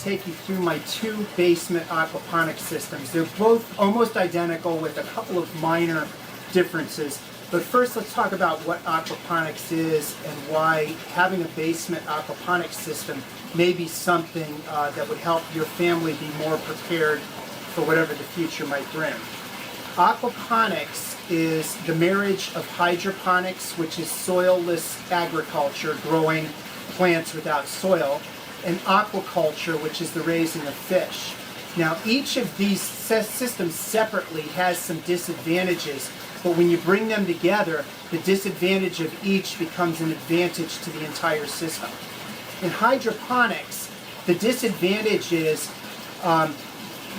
take you through my two basement aquaponics systems. They're both almost identical with a couple of minor differences. But first, let's talk about what aquaponics is and why having a basement aquaponics system may be something that would help your family be more prepared for whatever the future might bring. Aquaponics is the marriage of hydroponics, which is soilless agriculture, growing plants without soil, and aquaculture, which is the raising of fish. Now, each of these systems separately has some disadvantages, but when you bring them together, the disadvantage of each becomes an advantage to the entire system. In hydroponics, the disadvantage is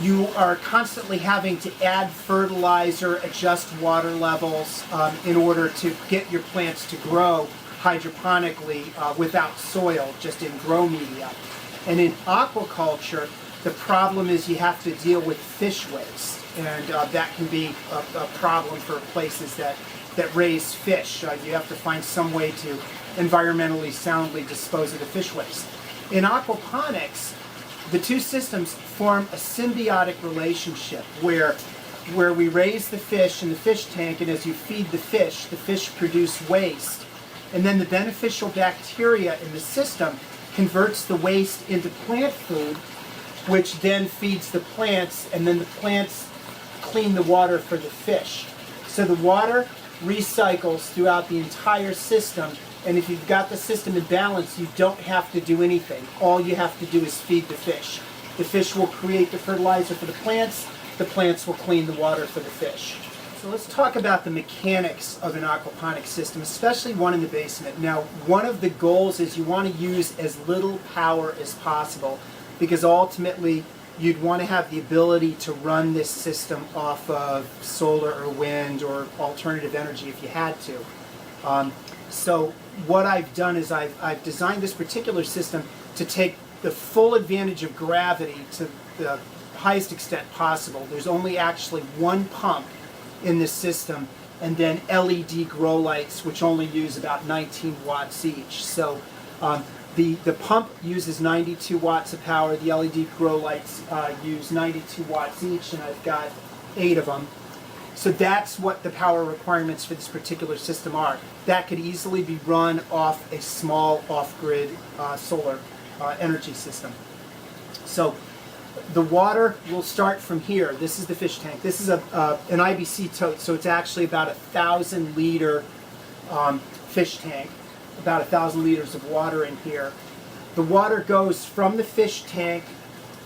you are constantly having to add fertilizer, adjust water levels in order to get your plants to grow hydroponically without soil, just in grow media. And in aquaculture, the problem is you have to deal with fish waste, and that can be a problem for places that raise fish. You have to find some way to environmentally soundly dispose of the fish waste. In aquaponics, the two systems form a symbiotic relationship where we raise the fish in the fish tank, and as you feed the fish produce waste. And then the beneficial bacteria in the system converts the waste into plant food, which then feeds the plants, and then the plants clean the water for the fish. So the water recycles throughout the entire system, and if you've got the system in balance, you don't have to do anything. All you have to do is feed the fish. The fish will create the fertilizer for the plants will clean the water for the fish. So let's talk about the mechanics of an aquaponics system, especially one in the basement. Now, one of the goals is you want to use as little power as possible, because ultimately you'd want to have the ability to run this system off of solar or wind or alternative energy if you had to. So what I've done is I've designed this particular system to take the full advantage of gravity to the highest extent possible. There's only actually one pump in this system, and then LED grow lights, which only use about 19 watts each. So the pump uses 92 watts of power. The LED grow lights use 92 watts each, and I've got 8 of them. So that's what the power requirements for this particular system are. That could easily be run off a small off-grid solar energy system. So the water will start from here. This is the fish tank. This is an IBC tote, so it's actually about 1,000 liter fish tank, about 1,000 liters of water in here. The water goes from the fish tank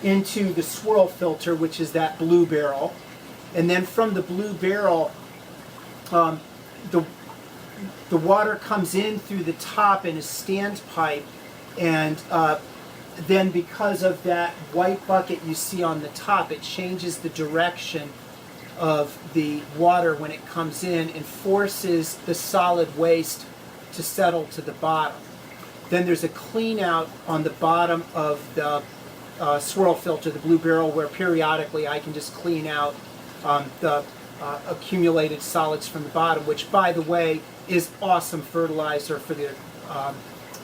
into the swirl filter, which is that blue barrel. And then from the blue barrel, the water comes in through the top in a standpipe, and then because of that white bucket you see on the top, it changes the direction of the water when it comes in and forces the solid waste to settle to the bottom. Then there's a clean out on the bottom of the swirl filter, the blue barrel, where periodically I can just clean out the accumulated solids from the bottom, which, by the way, is awesome fertilizer for the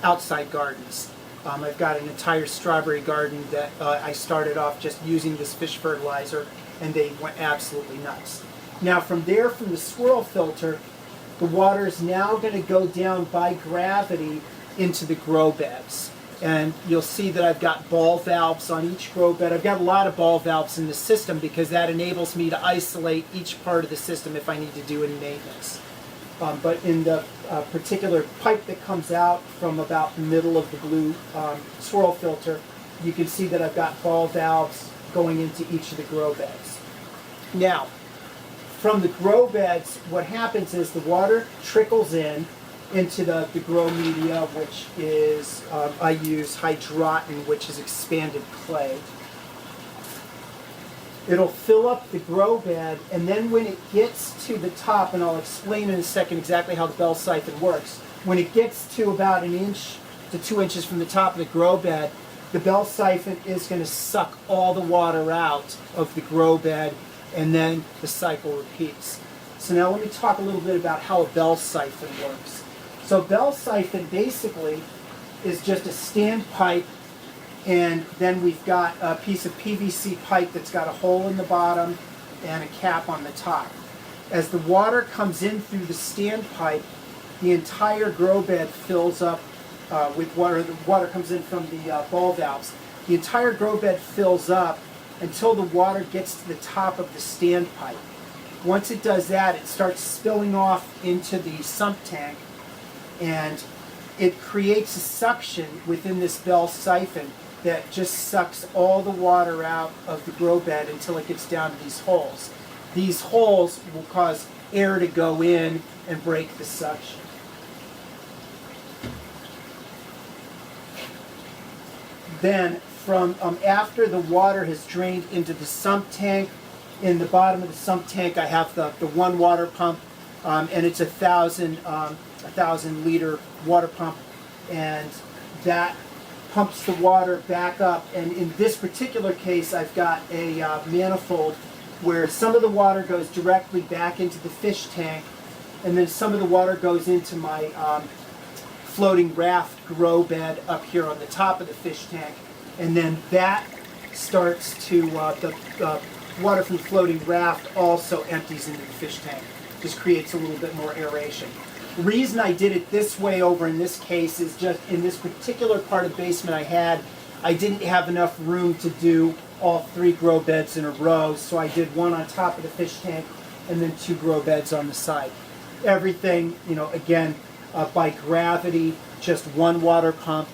outside gardens. I've got an entire strawberry garden that I started off just using this fish fertilizer, and they went absolutely nuts. Now from there, from the swirl filter, the water is now going to go down by gravity into the grow beds. And you'll see that I've got ball valves on each grow bed. I've got a lot of ball valves in the system because that enables me to isolate each part of the system if I need to do any maintenance. But in the particular pipe that comes out from about the middle of the blue swirl filter, you can see that I've got ball valves going into each of the grow beds. Now, from the grow beds, what happens is the water trickles into the grow media, which is, I use hydroton, which is expanded clay. It'll fill up the grow bed, and then when it gets to the top, and I'll explain in a second exactly how the bell siphon works, when it gets to about 1 inch to 2 inches from the top of the grow bed, the bell siphon is going to suck all the water out of the grow bed, and then the cycle repeats. So now let me talk a little bit about how a bell siphon works. So a bell siphon basically is just a standpipe And then we've got a piece of PVC pipe that's got a hole in the bottom and a cap on the top. As the water comes in through the standpipe, the entire grow bed fills up with water. The water comes in from the ball valves. The entire grow bed fills up until the water gets to the top of the standpipe. Once it does that, it starts spilling off into the sump tank, and it creates a suction within this bell siphon that just sucks all the water out of the grow bed until it gets down to these holes. These holes will cause air to go in and break the suction. Then, from after the water has drained into the sump tank, in the bottom of the sump tank I have the one water pump, and it's a 1,000 liter water pump, and that pumps the water back up. And in this particular case, I've got a manifold where some of the water goes directly back into the fish tank, and then some of the water goes into my floating raft grow bed up here on the top of the fish tank, and then that starts to, the water from the floating raft also empties into the fish tank. Just creates a little bit more aeration. The reason I did it this way over in this case is just in this particular part of the basement I didn't have enough room to do all 3 grow beds in a row, so I did one on top of the fish tank and then 2 grow beds on the side. Everything, again, by gravity, just one water pump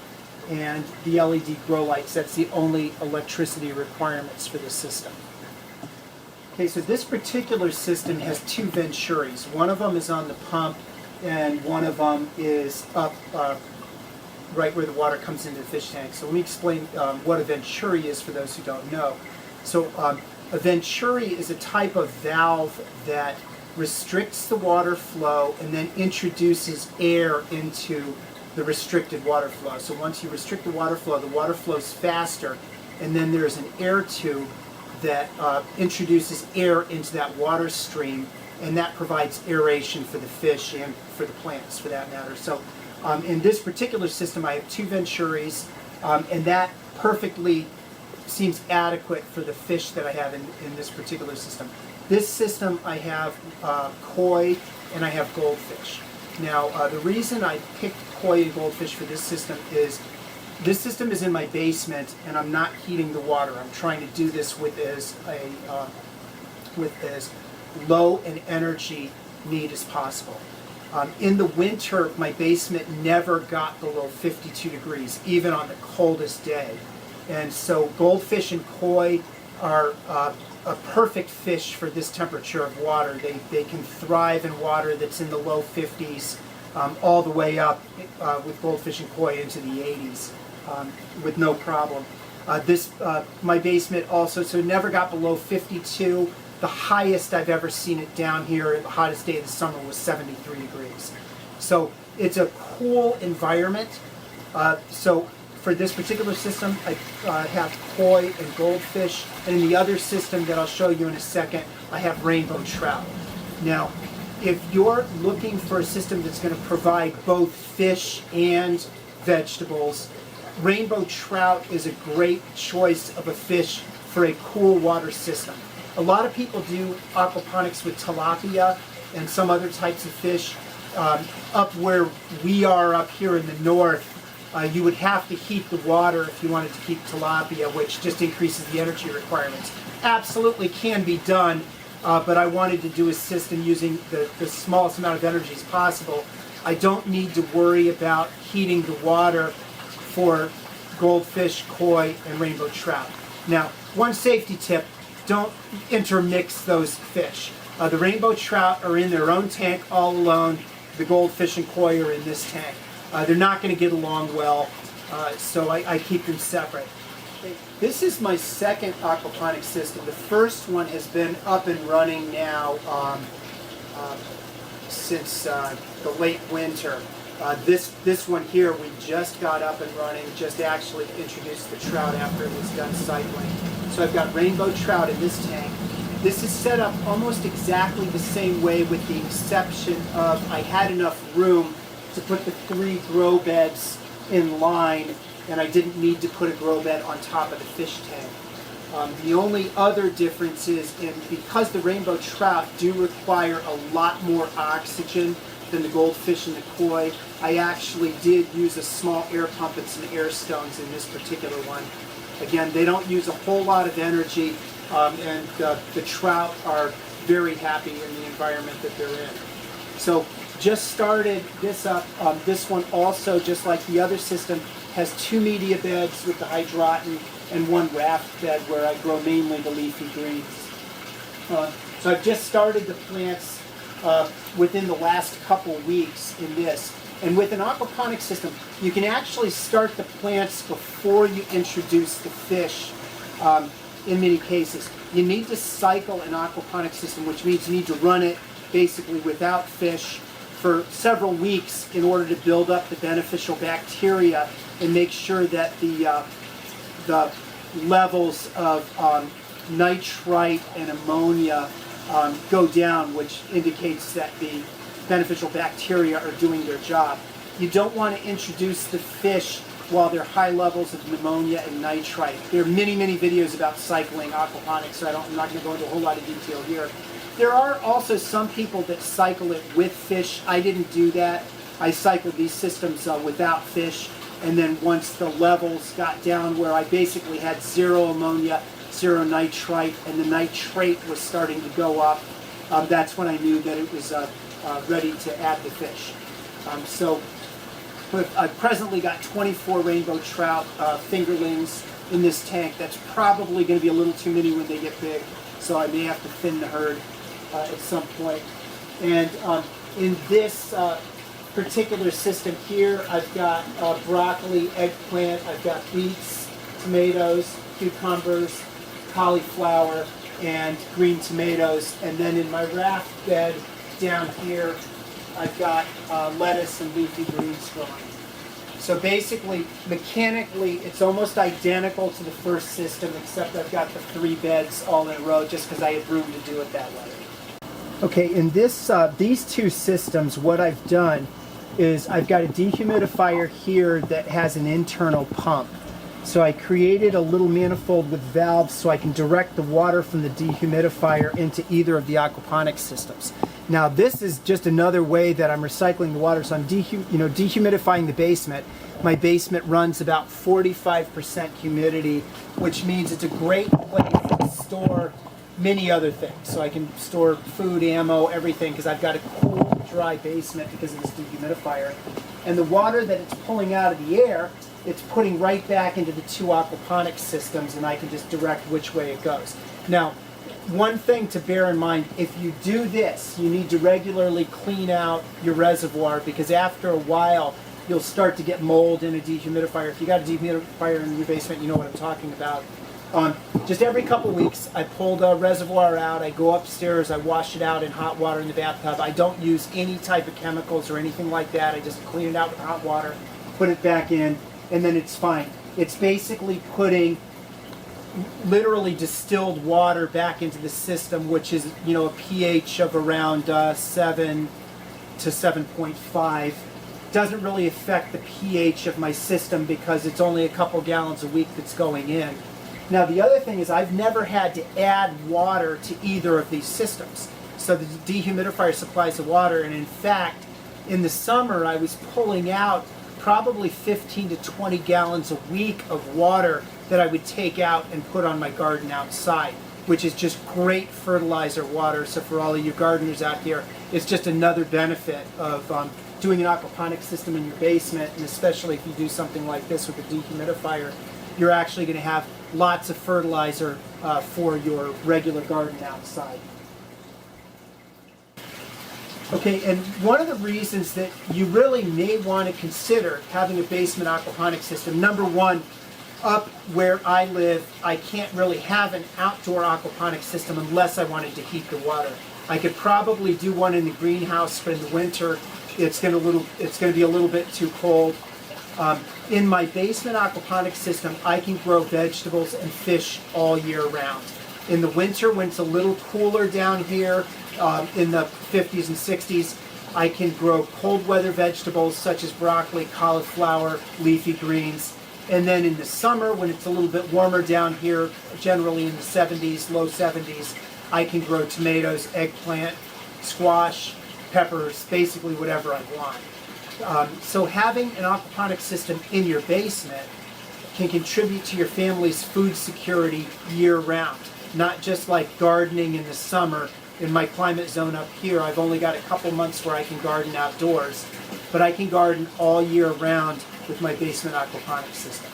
and the LED grow lights. That's the only electricity requirements for this system. Okay, so this particular system has 2 venturis. One of them is on the pump and one of them is up right where the water comes into the fish tank. So let me explain what a venturi is for those who don't know. So a venturi is a type of valve that restricts the water flow and then introduces air into the restricted water flow. So once you restrict the water flows faster, and then there's an air tube that introduces air into that water stream, and that provides aeration for the fish and for the plants for that matter. So in this particular system I have 2 venturis, and that perfectly seems adequate for the fish that I have in this particular system. This system I have koi and I have goldfish. Now the reason I picked koi and goldfish for this system is in my basement and I'm not heating the water. I'm trying to do this with as low an energy need as possible. In the winter, my basement never got below 52 degrees, even on the coldest day. And so goldfish and koi are a perfect fish for this temperature of water. They can thrive in water that's in the low 50s, all the way up with goldfish and koi into the 80s with no problem. My basement also, so it never got below 52. The highest I've ever seen it down here, the hottest day of the summer, was 73 degrees. So it's a cool environment. So for this particular system, I have koi and goldfish, and in the other system that I'll show you in a second, I have rainbow trout. Now, if you're looking for a system that's going to provide both fish and vegetables, rainbow trout is a great choice of a fish for a cool water system. A lot of people do aquaponics with tilapia and some other types of fish. Up where we are up here in the north, you would have to heat the water if you wanted to keep tilapia, which just increases the energy requirements. Absolutely can be done, but I wanted to do a system using the smallest amount of energy as possible. I don't need to worry about heating the water for goldfish, koi, and rainbow trout. Now, one safety tip: don't intermix those fish. The rainbow trout are in their own tank all alone. The goldfish and koi are in this tank. They're not going to get along well, so I keep them separate. This is my second aquaponics system. The first one has been up and running now since the late winter. This one here we just got up and running, just actually introduced the trout after it was done cycling. So I've got rainbow trout in this tank. This is set up almost exactly the same way, with the exception of I had enough room to put the 3 grow beds in line and I didn't need to put a grow bed on top of the fish tank. The only other difference is because the rainbow trout do require a lot more oxygen than the goldfish and the koi, I actually did use a small air pump and some air stones in this particular one. Again, they don't use a whole lot of energy, and the trout are very happy in the environment that they're in. So just started this up. This one also, just like the other system, has 2 media beds with the hydroton and 1 raft bed where I grow mainly the leafy greens. So I've just started the plants within the last couple weeks in this. And with an aquaponics system, you can actually start the plants before you introduce the fish in many cases. You need to cycle an aquaponics system, which means you need to run it basically without fish for several weeks in order to build up the beneficial bacteria and make sure that the levels of nitrite and ammonia go down, which indicates that the beneficial bacteria are doing their job. You don't want to introduce the fish while they're high levels of pneumonia and nitrite. There are many, many videos about cycling aquaponics, so I'm not going to go into a whole lot of detail here. There are also some people that cycle it with fish. I didn't do that. I cycled these systems without fish, and then once the levels got down where I basically had 0 ammonia, 0 nitrite, and the nitrate was starting to go up, that's when I knew that it was ready to add the fish. So I've presently got 24 rainbow trout fingerlings in this tank. That's probably going to be a little too many when they get big, so I may have to thin the herd at some point. And in this particular system here, I've got broccoli, eggplant, I've got beets, tomatoes, cucumbers, cauliflower, and green tomatoes. And then in my raft bed down here, I've got lettuce and leafy greens growing. So basically, mechanically, it's almost identical to the first system, except I've got the 3 beds all in a row just because I had room to do it that way. Okay, in this these 2 systems, what I've done is I've got a dehumidifier here that has an internal pump. So I created a little manifold with valves so I can direct the water from the dehumidifier into either of the aquaponics systems. Now this is just another way that I'm recycling the water. So I'm dehumidifying the basement. My basement runs about 45% humidity, which means it's a great place to store many other things. So I can store food, ammo, everything, because I've got a cool, dry basement because of this dehumidifier. And the water that it's pulling out of the air, it's putting right back into the 2 aquaponics systems, and I can just direct which way it goes. Now, one thing to bear in mind, if you do this, you need to regularly clean out your reservoir, because after a while, you'll start to get mold in a dehumidifier. If you got a dehumidifier in your basement, you know what I'm talking about. Just every couple of weeks, I pull the reservoir out, I go upstairs, I wash it out in hot water in the bathtub. I don't use any type of chemicals or anything like that. I just clean it out with hot water, put it back in, and then it's fine. It's basically putting literally distilled water back into the system, which is, a pH of around 7 to 7.5. Doesn't really affect the pH of my system because it's only a couple gallons a week that's going in. Now the other thing is I've never had to add water to either of these systems. So the dehumidifier supplies the water, and in fact, in the summer I was pulling out probably 15 to 20 gallons a week of water that I would take out and put on my garden outside, which is just great fertilizer water. So for all of you gardeners out here, it's just another benefit of doing an aquaponics system in your basement, and especially if you do something like this with a dehumidifier, you're actually going to have lots of fertilizer for your regular garden outside. Okay, and one of the reasons that you really may want to consider having a basement aquaponics system, number one, up where I live, I can't really have an outdoor aquaponics system unless I wanted to heat the water. I could probably do one in the greenhouse, but in the winter, it's going to be a little bit too cold. In my basement aquaponics system, I can grow vegetables and fish all year round. In the winter, when it's a little cooler down here, in the 50s and 60s, I can grow cold weather vegetables such as broccoli, cauliflower, leafy greens. And then in the summer, when it's a little bit warmer down here, generally in the 70s, low 70s, I can grow tomatoes, eggplant, squash, peppers, basically whatever I want. So having an aquaponics system in your basement can contribute to your family's food security year-round, not just like gardening in the summer. In my climate zone up here, I've only got a couple months where I can garden outdoors, but I can garden all year round with my basement aquaponics system.